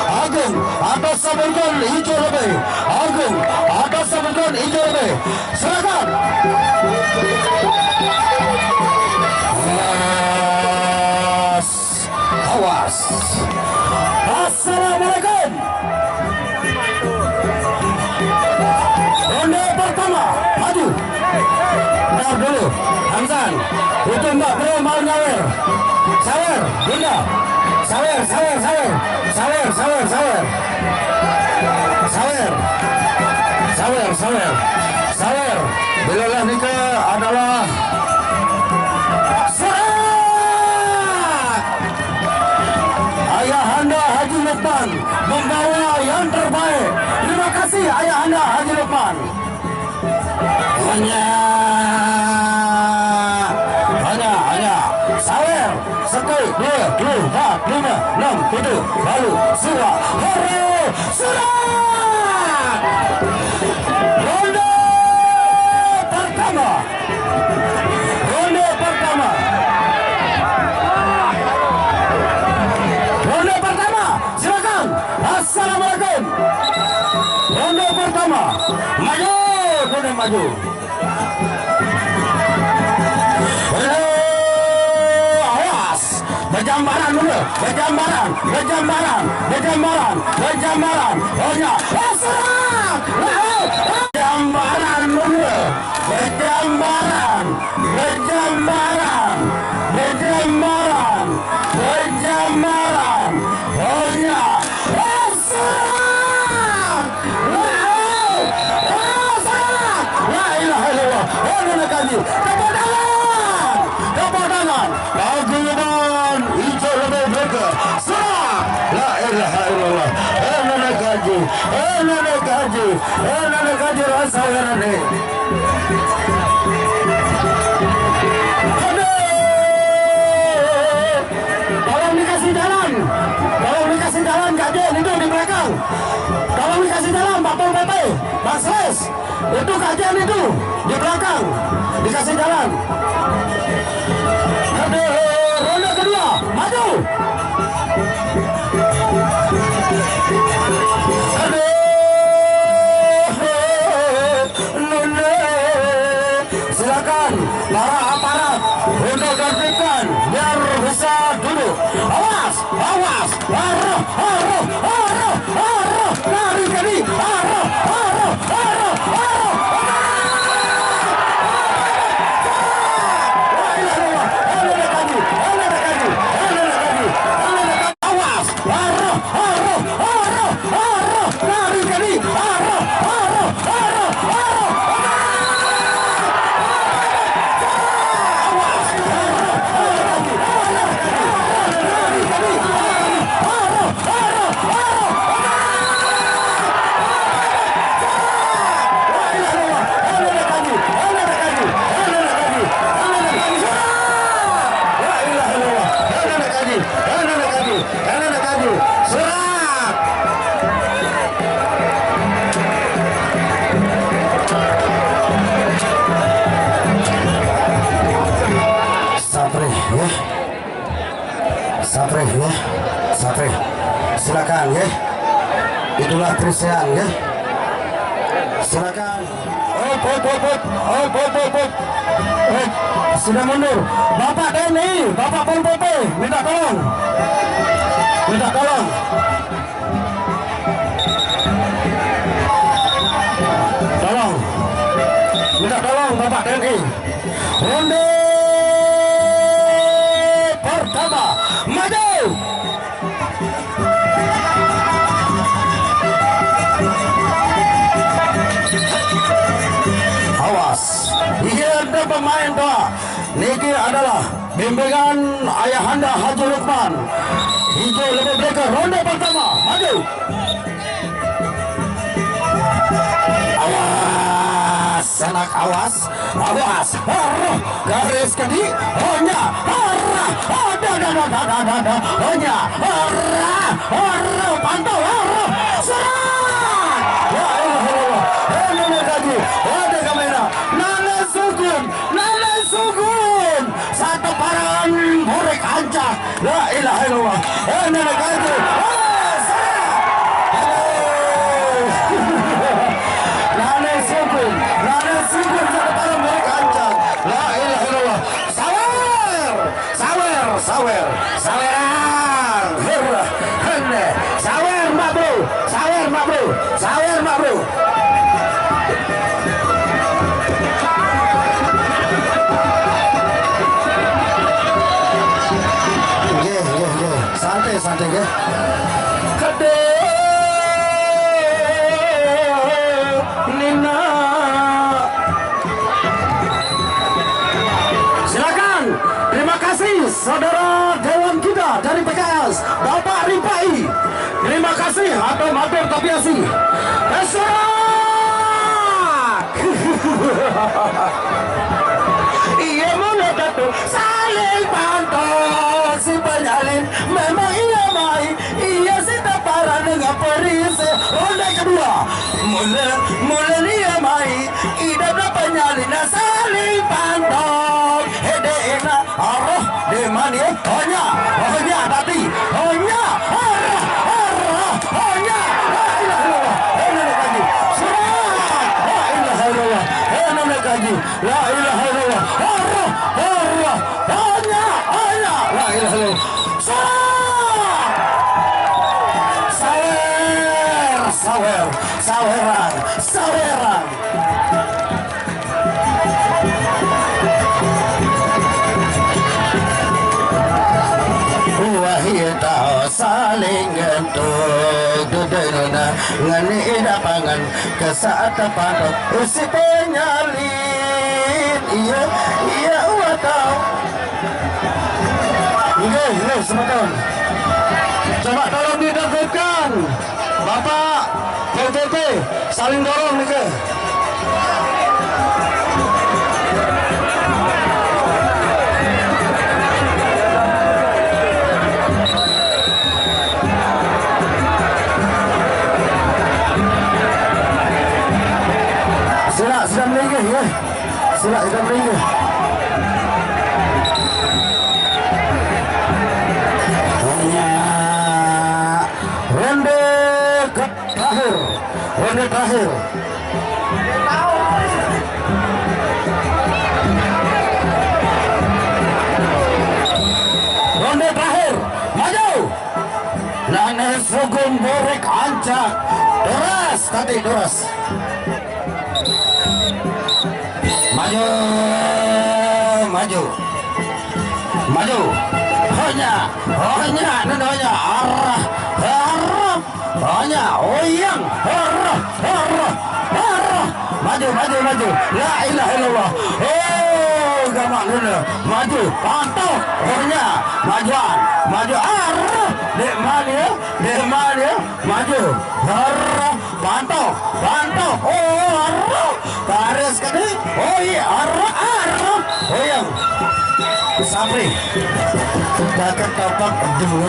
Agung atas sabungan hijau lebih. Agung atas sabungan hijau lebih. Silakan. Awas. Assalamualaikum. Ronde pertama, maju. Bentar dulu, Hamzan. Itu Mbak Bro mau nyawer. Sawer, Bunda. Sawer. Bilal nikah adalah Ayahanda Haji Lukman membawa yang terbaik. Terima kasih Ayahanda Haji Lukman. Hanya Sawer 1, 2, 3, 4, 5, 6, 7 lalu surah ronde pertama silakan. Assalamualaikum. Ronde pertama maju. Berjambaran dulu, berjambaran. Oh ya, serang. Berjambaran dulu, berjambaran. Oh ya, serang. La ilaha illallah. Oh lagi. Tepuk tangan. Agungan hijau lebih mereka. Serang. La ilaha illallah. Enak gaji rasa ini. Tolong dikasih jalan kajian itu di belakang. Tolong dikasih jalan Pak Pol PP, Pak Sles. Itu kajian itu di belakang. Dikasih jalan. Ronde kedua, maju. Silakan para aparat untuk tertibkan biar bisa duduk. Awas. Lari kali. Sapri, silakan ya. Itulah Trisean ya. Silakan. Sudah mundur. Bapak TNI, Bapak Pol PP, minta tolong. Minta tolong Bapak TNI. Ronde pertama, maju. Awas, ini ada pemain doa. Niki adalah bimbingan Ayahanda Haji Lukman. Hijau lebih mereka. Ronde pertama, maju. Awas. Garis kedi. Honya. Pantau. Serang. Ya Allah. Ini lagi. Ada kamera. Nana Sugun. Satu parangan burik ancak. La ilaha illallah. Ini lagi. Serang. Sawer Mbak Bro. Santai ya. Kade Nina. Silakan. Terima kasih saudara dewan kita dari PKS, Bapak Ripai. Terima kasih atur tapiasi. Iya mana tuh saling pantau si penyalin. Memang iya mai, iya si taparan dengan perise. Ronde kedua, mulai iya mai, ida penyalin saling pantau. Hede ena arah di mana? Hanya tadi, hanya la ilaha illallah, Allah, hanya, la ilaha illallah. Saweran. Wahita saling entuk dudena ngani idapangan kesaat pantok usi penyalin iya watau ini sebentar coba tolong didekatkan Bapak PTT saling dorong nih ke Sila meringgih ya. Sila meringgih. Ronde terakhir. Ronde terakhir. Maju. Nane sugum borek ancak. Doras. Maju. Hanya arah. Hanya oyang arah. Maju. La ilaha illallah. Gamak dulu. Maju. Pantau. Hanya maju arah. Dek mana? Maju. Arah. Pantau. Arah. Garis kaki. Arah. Oyang. Sapri. Dapat tapak dulu.